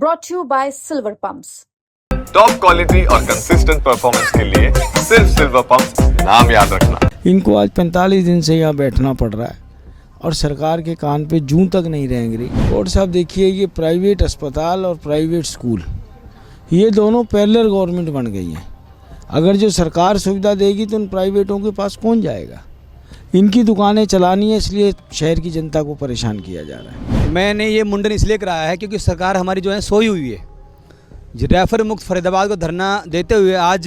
brought to you by Silver Pumps. Top quality और consistent performance के लिए सिर्फ सिल्वर पंप्स, नाम याद रखना। इनको आज 45 दिन से यहाँ बैठना पड़ रहा है और सरकार के कान पे जूं तक नहीं रेंग रही। और साहब देखिए, ये प्राइवेट अस्पताल और प्राइवेट स्कूल ये दोनों पैरेलल गवर्नमेंट बन गई हैं। अगर जो सरकार सुविधा देगी तो उन प्राइवेटों के पास कौन जाएगा। इनकी दुकानें चलानी है, इसलिए शहर की जनता को परेशान किया जा रहा है। मैंने ये मुंडन इसलिए कराया है क्योंकि सरकार हमारी जो है सोई हुई है। रेफर मुक्त फरीदाबाद को धरना देते हुए आज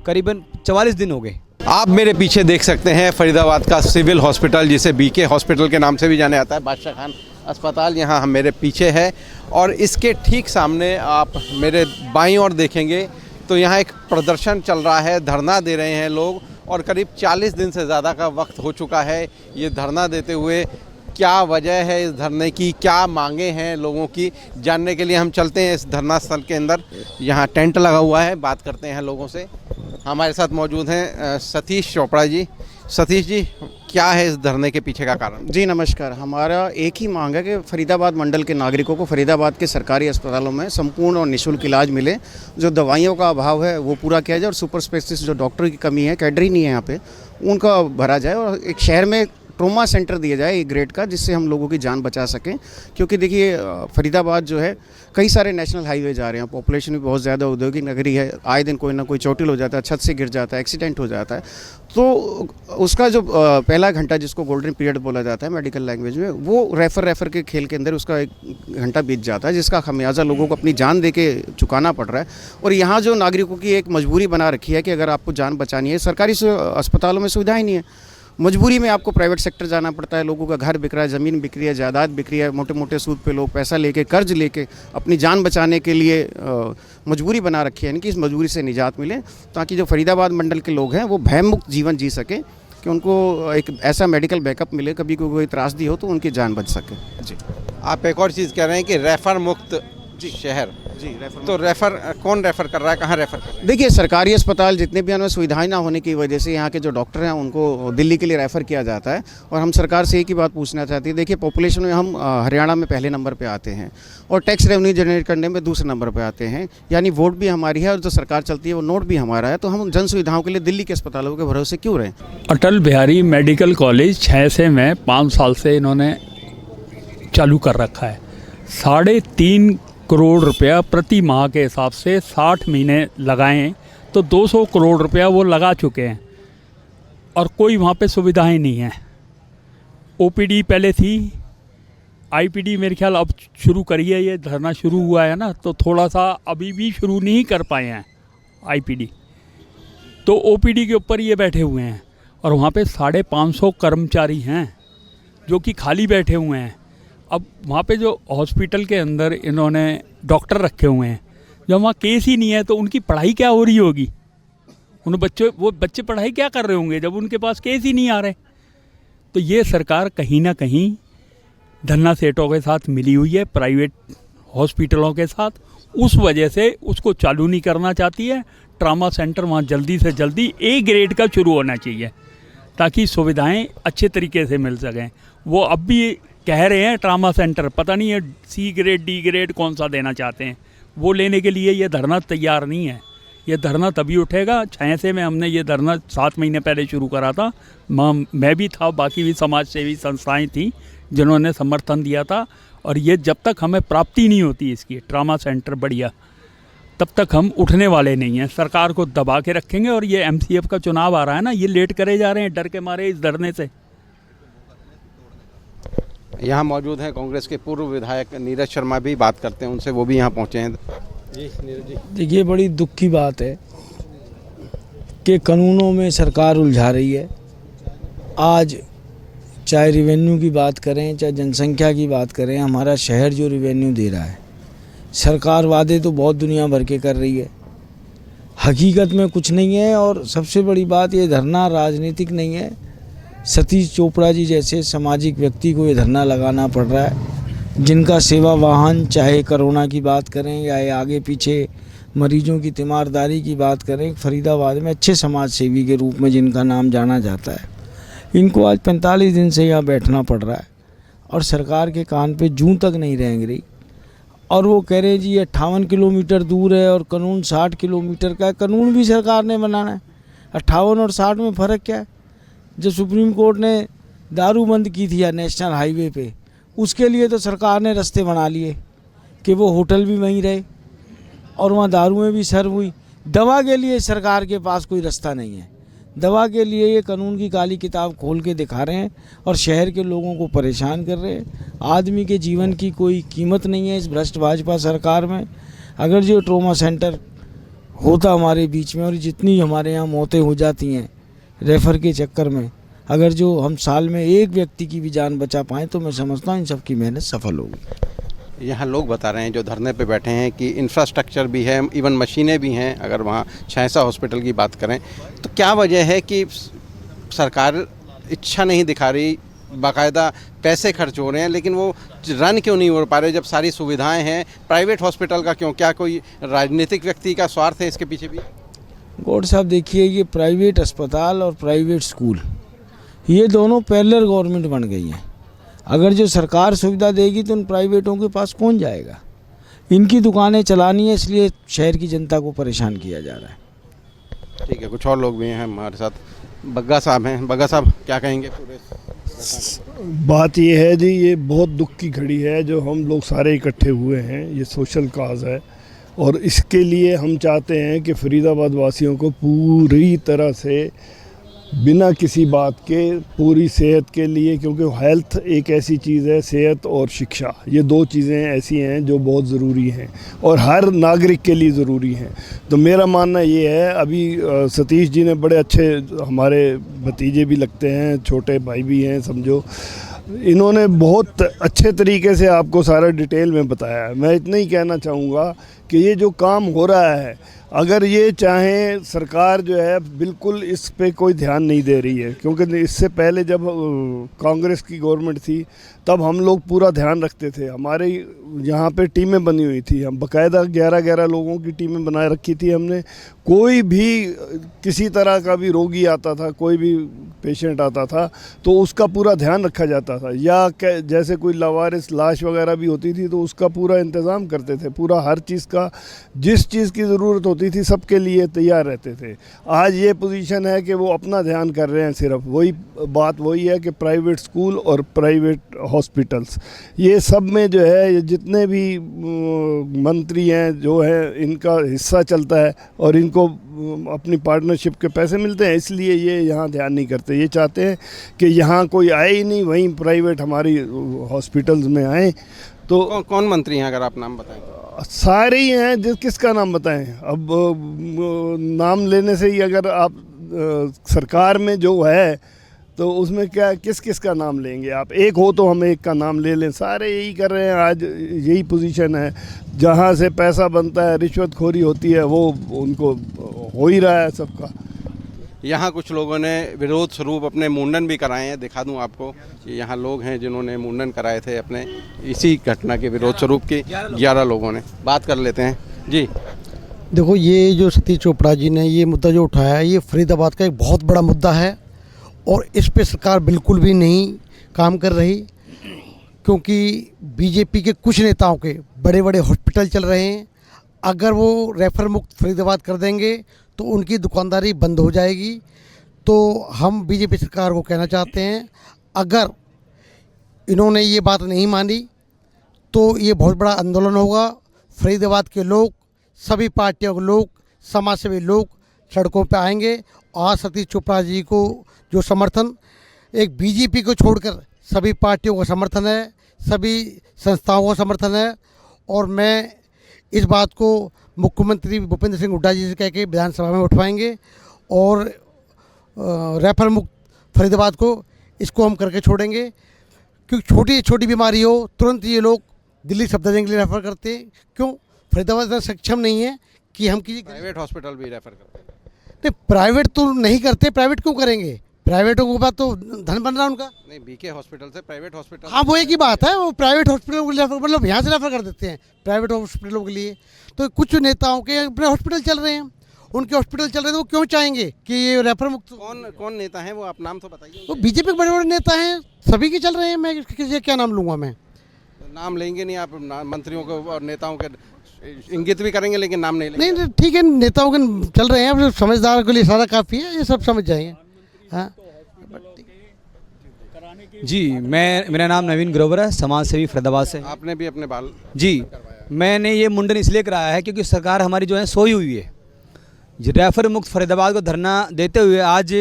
करीबन 44 दिन हो गए। आप मेरे पीछे देख सकते हैं फरीदाबाद का सिविल हॉस्पिटल, जिसे बीके हॉस्पिटल के नाम से भी जाना जाता है। बादशाह खान अस्पताल यहाँ मेरे पीछे है और इसके ठीक सामने आप मेरे बाईं ओर देखेंगे तो यहाँ एक प्रदर्शन चल रहा है, धरना दे रहे हैं लोग और करीब 40 दिन से ज़्यादा का वक्त हो चुका है ये धरना देते हुए। क्या वजह है इस धरने की, क्या मांगे हैं लोगों की, जानने के लिए हम चलते हैं इस धरना स्थल के अंदर। यहाँ टेंट लगा हुआ है, बात करते हैं लोगों से। हमारे साथ मौजूद हैं सतीश चोपड़ा जी। सतीश जी, क्या है इस धरने के पीछे का कारण? जी नमस्कार। हमारा एक ही मांग है कि फरीदाबाद मंडल के नागरिकों को फरीदाबाद के सरकारी अस्पतालों में संपूर्ण और निःशुल्क इलाज मिले। जो दवाइयों का अभाव है वो पूरा किया जाए और सुपर स्पेशलिस्ट जो डॉक्टर की कमी है, कैडर ही नहीं है यहाँ पे, उनका भरा जाए और एक शहर में ट्रोमा सेंटर दिया जाए एक ग्रेड का, जिससे हम लोगों की जान बचा सकें। क्योंकि देखिए फरीदाबाद जो है कई सारे नेशनल हाईवे जा रहे हैं, पॉपुलेशन भी बहुत ज़्यादा औद्योगिक नगरी है, आए दिन कोई ना कोई चोटिल हो जाता है, छत से गिर जाता है, एक्सीडेंट हो जाता है। तो उसका जो पहला घंटा जिसको गोल्डन पीरियड बोला जाता है मेडिकल लैंग्वेज में, वो रेफर के खेल के अंदर उसका 1 घंटा बीत जाता है, जिसका खमियाजा लोगों को अपनी जान दे के चुकाना पड़ रहा है। और यहाँ जो नागरिकों की एक मजबूरी बना रखी है कि अगर आपको जान बचानी है, सरकारी अस्पतालों में सुविधाएँ नहीं है, मजबूरी में आपको प्राइवेट सेक्टर जाना पड़ता है। लोगों का घर बिक रहा है, ज़मीन बिक रही है, जायदाद बिक रही है, मोटे मोटे सूद पे लोग पैसा लेके, कर्ज लेके अपनी जान बचाने के लिए मजबूरी बना रखी है। यानी कि इस मजबूरी से निजात मिले ताकि जो फरीदाबाद मंडल के लोग हैं वो भयमुक्त जीवन जी सकें, कि उनको एक ऐसा मेडिकल बैकअप मिले, कभी कोई त्रासदी हो तो उनकी जान बच सके। जी, आप एक और चीज़ कह रहे हैं कि रेफर मुक्त शहर। जी, रेफर तो रेफर कौन रेफर कर रहा है, कहाँ रेफर कर रहा है? देखिए सरकारी अस्पताल जितने भी उनमें सुविधाएं ना होने की वजह से यहाँ के जो डॉक्टर हैं उनको दिल्ली के लिए रेफ़र किया जाता है। और हम सरकार से एक ही बात पूछना चाहते हैं। देखिए पॉपुलेशन में हम हरियाणा में पहले नंबर पे आते हैं और टैक्स रेवेन्यू जनरेट करने में दूसरे नंबर पे आते हैं, यानी वोट भी हमारी है और जो सरकार चलती है वो नोट भी हमारा है। तो हम जन सुविधाओं के लिए दिल्ली के अस्पतालों के भरोसे क्यों रहें? अटल बिहारी मेडिकल कॉलेज 6 में 5 साल से इन्होंने चालू कर रखा है। 3.5 करोड़ रुपया प्रति माह के हिसाब से 60 महीने लगाएं तो 200 करोड़ रुपया वो लगा चुके हैं और कोई वहाँ पे सुविधाएं नहीं हैं। ओपीडी पहले थी, आईपीडी मेरे ख्याल अब शुरू करी है, ये धरना शुरू हुआ है ना, तो थोड़ा सा अभी भी शुरू नहीं कर पाए हैं आईपीडी, तो ओपीडी के ऊपर ये बैठे हुए हैं और वहाँ पे 550 कर्मचारी हैं जो कि खाली बैठे हुए हैं। अब वहाँ पे जो हॉस्पिटल के अंदर इन्होंने डॉक्टर रखे हुए हैं, जब वहाँ केस ही नहीं है तो उनकी पढ़ाई क्या हो रही होगी? वो बच्चे पढ़ाई क्या कर रहे होंगे जब उनके पास केस ही नहीं आ रहे? तो ये सरकार कहीं ना कहीं धन्ना सेठों के साथ मिली हुई है, प्राइवेट हॉस्पिटलों के साथ, उस वजह से उसको चालू नहीं करना चाहती है। ट्रामा सेंटर वहाँ जल्दी से जल्दी A ग्रेड का शुरू होना चाहिए ताकि सुविधाएँ अच्छे तरीके से मिल सकें। वो अब भी कह रहे हैं ट्रामा सेंटर, पता नहीं है C ग्रेड D ग्रेड कौन सा देना चाहते हैं, वो लेने के लिए ये धरना तैयार नहीं है। ये धरना तभी उठेगा 6 में हमने ये धरना 7 महीने पहले शुरू करा था। मैं भी था, बाकी भी समाज सेवी संस्थाएं थी जिन्होंने समर्थन दिया था। और ये जब तक हमें प्राप्ति नहीं होती इसकी ट्रामा सेंटर बढ़िया, तब तक हम उठने वाले नहीं हैं। सरकार को दबा के रखेंगे। और ये MCF का चुनाव आ रहा है ना, ये लेट करे जा रहे हैं डर के मारे इस धरने से। यहाँ मौजूद हैं कांग्रेस के पूर्व विधायक नीरज शर्मा, भी बात करते हैं उनसे, वो भी यहाँ पहुँचे हैं। जी नीरज जी, देखिए बड़ी दुख की बात है कि कानूनों में सरकार उलझा रही है। आज चाहे रिवेन्यू की बात करें, चाहे जनसंख्या की बात करें, हमारा शहर जो रिवेन्यू दे रहा है, सरकार वादे तो बहुत दुनिया भर के कर रही है, हकीकत में कुछ नहीं है। और सबसे बड़ी बात, ये धरना राजनीतिक नहीं है। सतीश चोपड़ा जी जैसे सामाजिक व्यक्ति को ये धरना लगाना पड़ रहा है, जिनका सेवा वाहन, चाहे कोरोना की बात करें या आगे पीछे मरीजों की तीमारदारी की बात करें, फरीदाबाद में अच्छे समाज सेवी के रूप में जिनका नाम जाना जाता है, इनको आज 45 दिन से यहाँ बैठना पड़ रहा है और सरकार के कान पे जूं तक नहीं रेंग रही। और वो कह रहे हैं जी ये 58 किलोमीटर दूर है और कानून 60 किलोमीटर का है। कानून भी सरकार ने बनाना है, 58 और 60 में फ़र्क क्या है? जो सुप्रीम कोर्ट ने दारू बंद की थी या नेशनल हाईवे पे, उसके लिए तो सरकार ने रास्ते बना लिए कि वो होटल भी वहीं रहे और वहाँ दारुएँ भी सर्व हुई। दवा के लिए सरकार के पास कोई रास्ता नहीं है। दवा के लिए ये कानून की काली किताब खोल के दिखा रहे हैं और शहर के लोगों को परेशान कर रहे हैं। आदमी के जीवन की कोई कीमत नहीं है इस भ्रष्ट भाजपा सरकार में। अगर जो ट्रॉमा सेंटर होता हमारे बीच में और जितनी हमारे यहाँ मौतें हो जाती हैं रेफ़र के चक्कर में, अगर जो हम साल में एक व्यक्ति की भी जान बचा पाएँ तो मैं समझता हूँ इन सब की मेहनत सफल होगी। यहाँ लोग बता रहे हैं जो धरने पे बैठे हैं कि इंफ्रास्ट्रक्चर भी है, इवन मशीनें भी हैं। अगर वहाँ छैसा हॉस्पिटल की बात करें तो क्या वजह है कि सरकार इच्छा नहीं दिखा रही, बाकायदा पैसे खर्च हो रहे हैं लेकिन वो रन क्यों नहीं हो पा रहे जब सारी सुविधाएं हैं? प्राइवेट हॉस्पिटल का क्यों? क्या कोई राजनीतिक व्यक्ति का स्वार्थ है इसके पीछे भी? गौड़ साहब देखिए, ये प्राइवेट अस्पताल और प्राइवेट स्कूल ये दोनों पैरेलल गवर्नमेंट बन गई हैं। अगर जो सरकार सुविधा देगी तो उन प्राइवेटों के पास कौन जाएगा? इनकी दुकानें चलानी है, इसलिए शहर की जनता को परेशान किया जा रहा है। ठीक है, कुछ और लोग भी हैं हमारे साथ। बग्गा साहब हैं। बग्गा साहब क्या कहेंगे? पूरे बात ये है जी, ये बहुत दुख की घड़ी है जो हम लोग सारे इकट्ठे हुए हैं। ये सोशल काज है और इसके लिए हम चाहते हैं कि फरीदाबाद वासियों को पूरी तरह से बिना किसी बात के पूरी सेहत के लिए, क्योंकि हेल्थ एक ऐसी चीज़ है, सेहत और शिक्षा ये दो चीज़ें ऐसी हैं जो बहुत ज़रूरी हैं और हर नागरिक के लिए ज़रूरी हैं। तो मेरा मानना ये है, अभी सतीश जी ने बड़े अच्छे, हमारे भतीजे भी लगते हैं, छोटे भाई भी हैं समझो, इन्होंने बहुत अच्छे तरीके से आपको सारा डिटेल में बताया है। मैं इतना ही कहना चाहूँगा कि ये जो काम हो रहा है, अगर ये चाहें, सरकार जो है बिल्कुल इस पे कोई ध्यान नहीं दे रही है, क्योंकि इससे पहले जब कांग्रेस की गवर्नमेंट थी तब हम लोग पूरा ध्यान रखते थे। हमारे यहाँ पे टीमें बनी हुई थी, हम बाकायदा 11-11 लोगों की टीमें बनाए रखी थी हमने। कोई भी किसी तरह का भी रोगी आता था, कोई भी पेशेंट आता था तो उसका पूरा ध्यान रखा जाता था, या जैसे कोई लावारिस लाश वगैरह भी होती थी तो उसका पूरा इंतज़ाम करते थे। पूरा हर चीज़ का, जिस चीज़ की ज़रूरत होती थी सबके लिए तैयार रहते थे। आज ये पोजीशन है कि वो अपना ध्यान कर रहे हैं, सिर्फ वही बात वही है कि प्राइवेट स्कूल और प्राइवेट हॉस्पिटल्स ये सब में जो है, ये जितने भी मंत्री हैं जो है, इनका हिस्सा चलता है और इनको अपनी पार्टनरशिप के पैसे मिलते हैं, इसलिए ये यहाँ ध्यान नहीं करते। ये चाहते हैं कि यहाँ कोई आए ही नहीं, वहीं प्राइवेट हमारी हॉस्पिटल्स में आए। तो कौन मंत्री हैं अगर आप नाम बताएं? सारे ही हैं, किसका नाम बताएं? अब नाम लेने से ही अगर आप सरकार में जो है तो उसमें क्या किस किस का नाम लेंगे आप? एक हो तो हम एक का नाम ले लें। सारे यही कर रहे हैं, आज यही पोजीशन है। जहाँ से पैसा बनता है, रिश्वतखोरी होती है, वो उनको हो ही रहा है सबका। यहाँ कुछ लोगों ने विरोध स्वरूप अपने मुंडन भी कराए हैं। दिखा दूं आपको, यहाँ लोग हैं जिन्होंने मुंडन कराए थे अपने इसी घटना के विरोध स्वरूप के 11 लोगों ने। बात कर लेते हैं जी। देखो, ये जो सतीश चोपड़ा जी ने ये मुद्दा जो उठाया है, ये फरीदाबाद का एक बहुत बड़ा मुद्दा है और इस पे सरकार बिल्कुल भी नहीं काम कर रही, क्योंकि बीजेपी के कुछ नेताओं के बड़े बड़े हॉस्पिटल चल रहे हैं। अगर वो रेफर मुक्त फरीदाबाद कर देंगे तो उनकी दुकानदारी बंद हो जाएगी। तो हम बीजेपी सरकार को कहना चाहते हैं, अगर इन्होंने ये बात नहीं मानी तो ये बहुत बड़ा आंदोलन होगा। फरीदाबाद के लोग, सभी पार्टियों के लोग, समाज सेवी लोग सड़कों पर आएंगे। आज सतीश चोपड़ा जी को जो समर्थन एक बीजेपी को छोड़कर सभी पार्टियों का समर्थन है, सभी संस्थाओं का समर्थन है। और मैं इस बात को मुख्यमंत्री भूपेंद्र सिंह हुड्डा जी से कह के विधानसभा में उठवाएंगे और रेफर मुक्त फरीदाबाद को इसको हम करके छोड़ेंगे। क्योंकि छोटी छोटी बीमारी हो तुरंत ये लोग दिल्ली सफदरजंग के लिए रेफ़र करते हैं। क्यों? फरीदाबाद इतना सक्षम नहीं है कि हम किसी प्राइवेट हॉस्पिटल भी रेफ़र करते हैं। नहीं, प्राइवेट तो नहीं करते। प्राइवेट क्यों करेंगे? प्राइवेटों के पास तो धन बन रहा है उनका। नहीं, बीके हॉस्पिटल से प्राइवेट हॉस्पिटल, हाँ वो एक ही बात है। वो प्राइवेट हॉस्पिटल मतलब यहाँ से रेफर कर देते हैं प्राइवेट हॉस्पिटलों के लिए। तो कुछ नेताओं के अपने हॉस्पिटल चल रहे हैं, उनके हॉस्पिटल चल रहे हैं, तो वो क्यों चाहेंगे कि ये रेफर मुक्त? कौन नेता हैं वो? आप नाम तो बताइए। वो बीजेपी के बड़े बड़े नेता हैं, सभी के चल रहे हैं। मैं किसी क्या नाम लूँगा मैं? नाम लेंगे नहीं आप मंत्रियों को और नेताओं के इंगित भी करेंगे लेकिन नाम नहीं लेंगे? नहीं ठीक है, नेताओं के चल रहे हैं, अब समझदार के लिए सारा काफ़ी है, ये सब समझ जाएंगे। हाँ जी, मेरा नाम नवीन ग्रोवर है, समाज सेवी फरीदाबाद से। आपने भी अपने बाल जी, मैंने ये मुंडन इसलिए कराया है क्योंकि सरकार हमारी जो है सोई हुई है। रेफर मुक्त फरीदाबाद को धरना देते हुए आज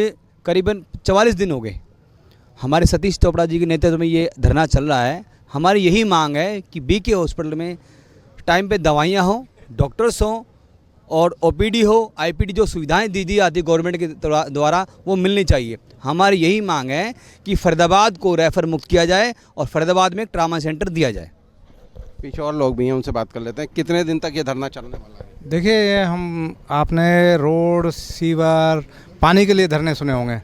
करीबन 44 दिन हो गए। हमारे सतीश चोपड़ा जी के नेतृत्व में ये धरना चल रहा है। हमारी यही मांग है कि बीके हॉस्पिटल में टाइम पे दवाइयाँ हों, डॉक्टर्स हों और ओपीडी हो, आईपीडी जो सुविधाएं दी आती गवर्नमेंट के द्वारा वो मिलनी चाहिए। हमारी यही मांग है कि फरीदाबाद को रेफर मुक्त किया जाए और फरीदाबाद में एक ट्रामा सेंटर दिया जाए। पीछे और लोग भी हैं, उनसे बात कर लेते हैं। कितने दिन तक ये धरना चलने वाला है? देखिए, ये आपने रोड, सीवर, पानी के लिए धरने सुने होंगे।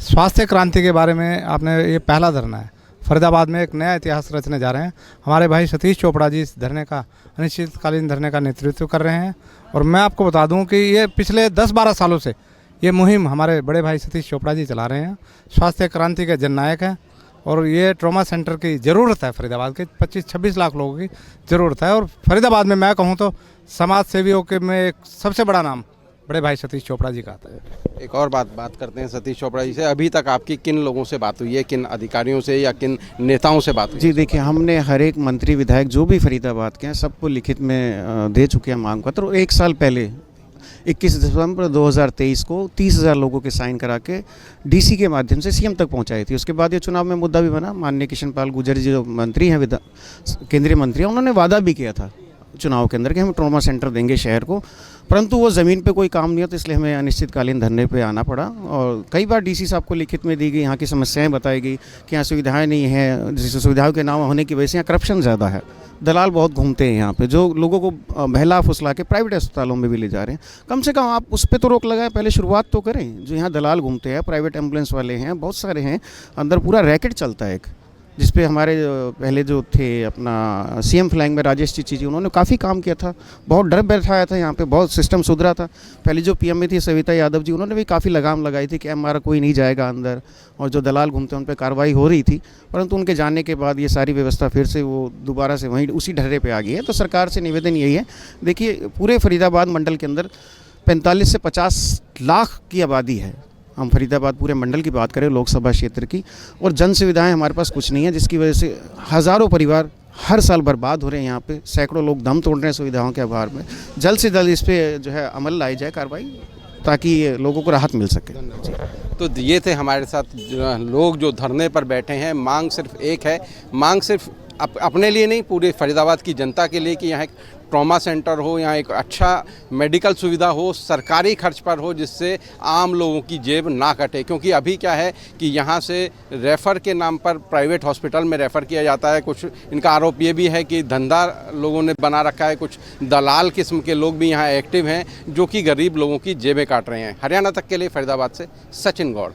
स्वास्थ्य क्रांति के बारे में आपने, ये पहला धरना है। फरीदाबाद में एक नया इतिहास रचने जा रहे हैं। हमारे भाई सतीश चोपड़ा जी इस धरने का, अनिश्चितकालीन धरने का नेतृत्व कर रहे हैं। और मैं आपको बता दूं कि ये पिछले 10-12 सालों से ये मुहिम हमारे बड़े भाई सतीश चोपड़ा जी चला रहे हैं। स्वास्थ्य क्रांति के जननायक हैं और ये ट्रॉमा सेंटर की ज़रूरत है। फरीदाबाद के 25-26 लाख लोगों की ज़रूरत है। और फरीदाबाद में मैं कहूँ तो समाज सेवियों के में एक सबसे बड़ा नाम बड़े भाई सतीश चोपड़ा जी का आता है। एक और बात करते हैं सतीश चोपड़ा जी से। अभी तक आपकी किन लोगों से बात हुई है, किन अधिकारियों से या किन नेताओं से बात हुई? जी देखिए, हमने हर एक मंत्री विधायक जो भी फरीदाबाद के हैं सबको लिखित में दे चुके हैं मांग पत्र। और 1 साल पहले 21 दिसंबर 2023 को 30,000 लोगों के साइन करा के डीसी के माध्यम से सीएम तक पहुंचाई थी। उसके बाद ये चुनाव में मुद्दा भी बना। माननीय किशन पाल गुर्जर जी जो मंत्री हैं, केंद्रीय मंत्री हैं, उन्होंने वादा भी किया था चुनाव के अंदर कि हम ट्रॉमा सेंटर देंगे शहर को, परंतु वो ज़मीन पे कोई काम नहीं होता, इसलिए हमें अनिश्चितकालीन धरने पे आना पड़ा। और कई बार डीसी साहब को लिखित में दी गई, यहाँ की समस्याएं बताई गई कि यहाँ सुविधाएं नहीं हैं, जिस सुविधाओं के नाम होने की वजह से यहाँ करप्शन ज़्यादा है। दलाल बहुत घूमते हैं यहाँ पे, जो लोगों को बहला फुसला के प्राइवेट अस्पतालों में भी ले जा रहे हैं। कम से कम आप उस पर तो रोक लगाएं, पहले शुरुआत तो करें। जो यहाँ दलाल घूमते हैं, प्राइवेट एम्बुलेंस वाले हैं, बहुत सारे हैं, अंदर पूरा रैकेट चलता है एक, जिस पे हमारे पहले जो थे अपना सीएम फ्लैंग में राजेश चिची जी, उन्होंने काफ़ी काम किया था, बहुत डर बैठाया था यहाँ पे, बहुत सिस्टम सुधरा था। पहले जो पीएम में थी सविता यादव जी, उन्होंने भी काफ़ी लगाम लगाई थी कि हमारा कोई नहीं जाएगा अंदर, और जो दलाल घूमते हैं उन पर कार्रवाई हो रही थी। परंतु उनके जाने के बाद ये सारी व्यवस्था फिर से वो दोबारा से वहीं उसी ढर्रे पर आ गई है। तो सरकार से निवेदन यही है, देखिए पूरे फरीदाबाद मंडल के अंदर 45 से 50 लाख की आबादी है। हम फरीदाबाद पूरे मंडल की बात करें, लोकसभा क्षेत्र की, और जन सुविधाएं हमारे पास कुछ नहीं है, जिसकी वजह से हज़ारों परिवार हर साल बर्बाद हो रहे हैं। यहाँ पे सैकड़ों लोग दम तोड़ रहे हैं सुविधाओं के अभाव में। जल्द से जल्द इस पर जो है अमल लाई जाए, कार्रवाई, ताकि लोगों को राहत मिल सके। तो ये थे हमारे साथ लोग जो धरने पर बैठे हैं। मांग सिर्फ एक है, मांग सिर्फ अपने लिए नहीं, पूरे फरीदाबाद की जनता के लिए कि यहाँ एक ट्रॉमा सेंटर हो, यहाँ एक अच्छा मेडिकल सुविधा हो, सरकारी खर्च पर हो, जिससे आम लोगों की जेब ना कटे। क्योंकि अभी क्या है कि यहाँ से रेफ़र के नाम पर प्राइवेट हॉस्पिटल में रेफ़र किया जाता है। कुछ इनका आरोप ये भी है कि धंधा लोगों ने बना रखा है, कुछ दलाल किस्म के लोग भी यहाँ एक्टिव हैं, जो कि गरीब लोगों की जेबें काट रहे हैं। हरियाणा तक के लिए फरीदाबाद से सचिन गौड़।